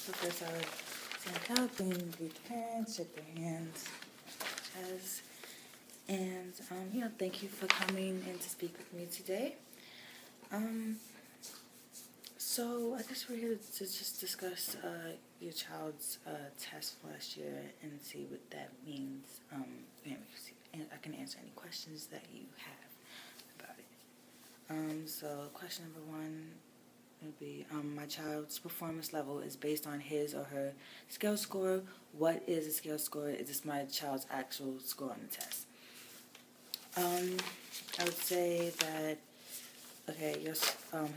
So first I would stand up and greet the parents, shake their hands, and thank you for coming in to speak with me today. So I guess we're here to just discuss your child's test last year and see what that means. And I can answer any questions that you have about it. So question number one would be, my child's performance level is based on his or her scale score. What is a scale score? Is this my child's actual score on the test? I would say that, okay, his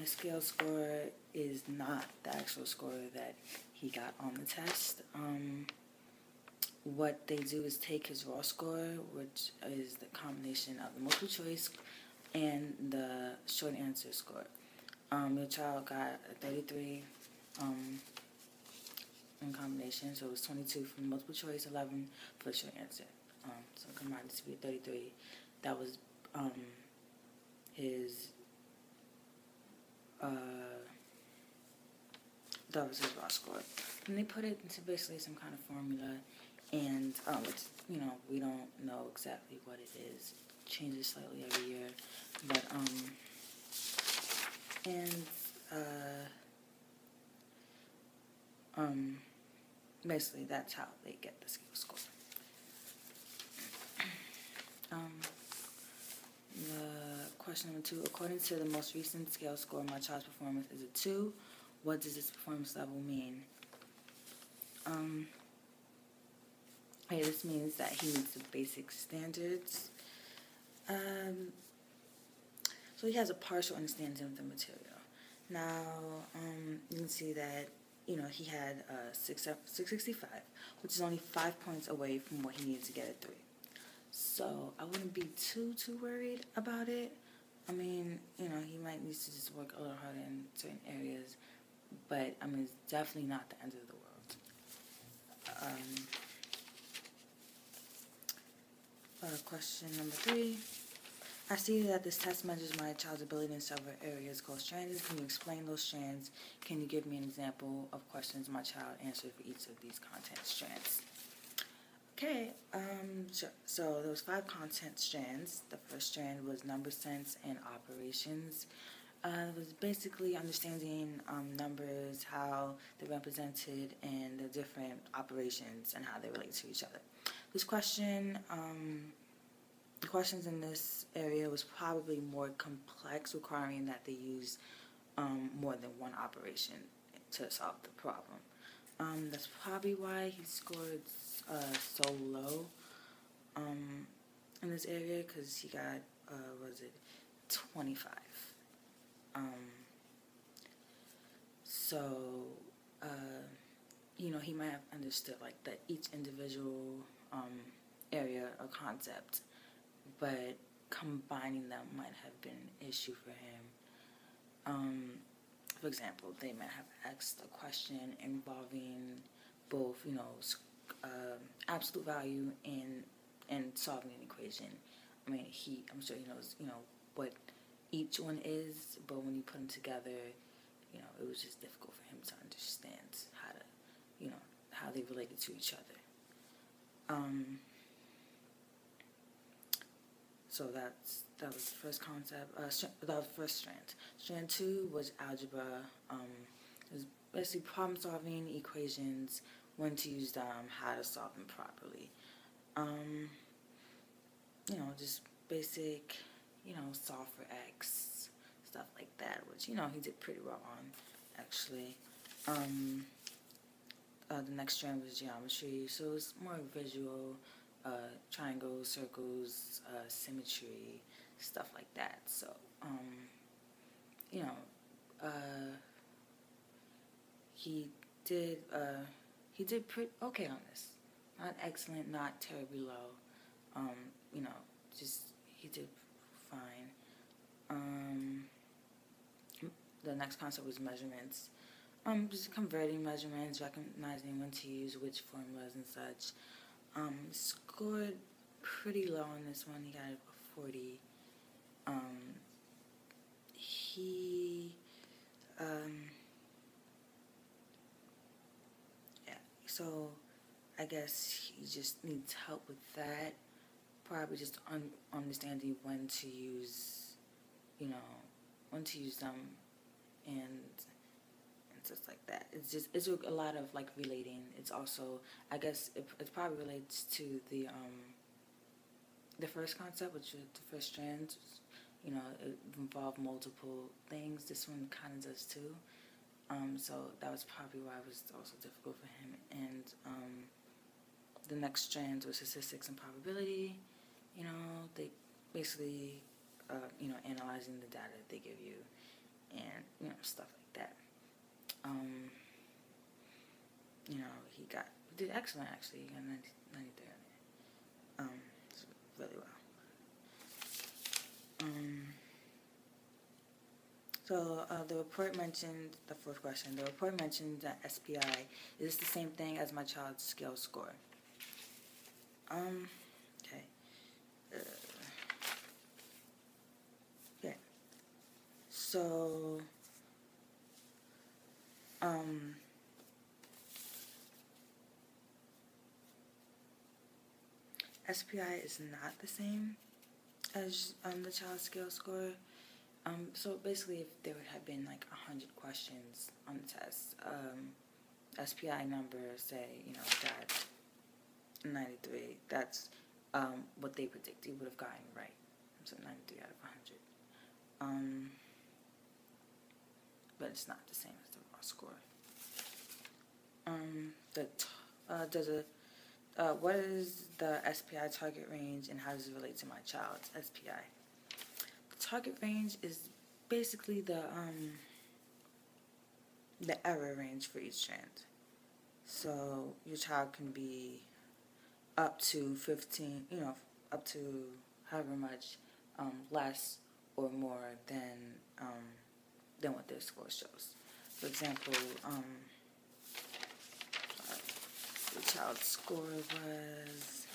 scale score is not the actual score that he got on the test. What they do is take his raw score, which is the combination of the multiple choice and the short answer score. Your child got a 33 in combination, so it was 22 from multiple choice, 11 for the short answer. So combined to be 33. That was his raw score. And they put it into basically some kind of formula, and it's, we don't know exactly what it is. It changes slightly every year, but basically that's how they get the scale score. The question number two, according to the most recent scale score, my child's performance is a 2. What does this performance level mean? This means that he meets the basic standards. So he has a partial understanding of the material. Now, you can see that, he had 665, which is only 5 points away from what he needed to get a 3. So I wouldn't be too worried about it. I mean, he might need to just work a little harder in certain areas, but it's definitely not the end of the world. Question number 3. I see that this test measures my child's ability in several areas called strands. Can you explain those strands? Can you give me an example of questions my child answered for each of these content strands? Okay, sure. So there was 5 content strands. The first strand was number sense and operations. It was basically understanding numbers, how they're represented, and the different operations and how they relate to each other. This question, the questions in this area was probably more complex, requiring that they use more than one operation to solve the problem. That's probably why he scored so low in this area, because he got, 25. He might have understood that each individual area or concept, but combining them might have been an issue for him. For example, they might have asked a question involving both, absolute value and solving an equation. I'm sure he knows, what each one is, but when you put them together, it was just difficult for him to understand how they related to each other. So that was the first concept. That was the first strand. Strand 2 was algebra. It was basically problem solving, equations, when to use them, how to solve them properly. Just basic, solve for X, stuff like that, which, he did pretty well on, actually. The next strand was geometry, so it was more visual, triangles, circles, symmetry, stuff like that. So, he did pretty okay on this. Not excellent, not terribly low. He did fine. The next concept was measurements. Just converting measurements, recognizing when to use which formulas and such. Scored pretty low on this one. He got a 40. So I guess he just needs help with that. Probably just understanding when to use, when to use them, and just like that. It's a lot of like relating. It's also, I guess it probably relates to the first concept, which is the first strand. It involved multiple things. This one kind of does too. So that was probably why it was also difficult for him. And the next strand was statistics and probability. They basically, analyzing the data that they give you, and stuff like that. He did excellent actually. He got 93 on it. Really well. So the report mentioned, the fourth question, the report mentioned that SPI, is this the same thing as my child's scale score? Okay. Yeah. So, SPI is not the same as the child's scale score. So basically, if there would have been like 100 questions on the test, SPI number, say, got 93. That's what they predict he would have gotten right. So 93 out of 100. But it's not the same as the raw score. What is the SPI target range, and how does it relate to my child's SPI? The target range is basically the error range for each strand. So your child can be up to 15, up to however much less or more than what their score shows. For example, the child's score was,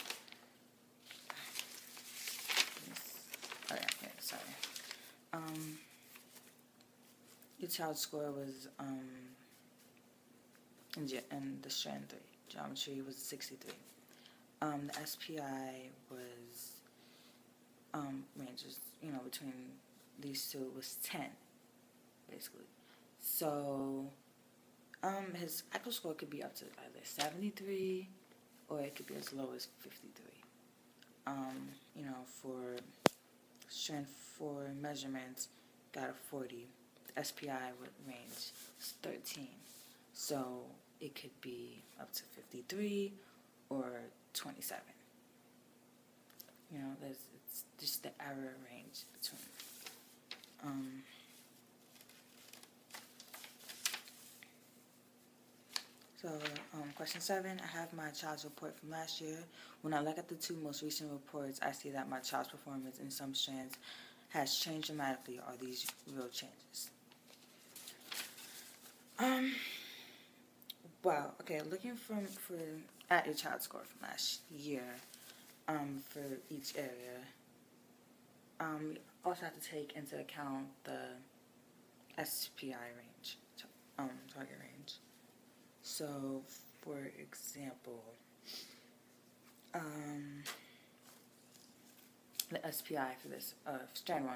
your child's score was in the strand 3, geometry, was 63. The SPI was ranges, between these two was 10, basically. So his actual score could be up to either 73 or it could be as low as 53. For strand 4 measurements, got a 40. The SPI would range 13. So it could be up to 53 or 27. It's just the error range between. Question 7, I have my child's report from last year. When I look at the 2 most recent reports, I see that my child's performance in some strands has changed dramatically. Are these real changes? Wow. Okay, looking at your child's score from last year, for each area, you also have to take into account the SPI range, target range. So, for example, the SPI for this strand 1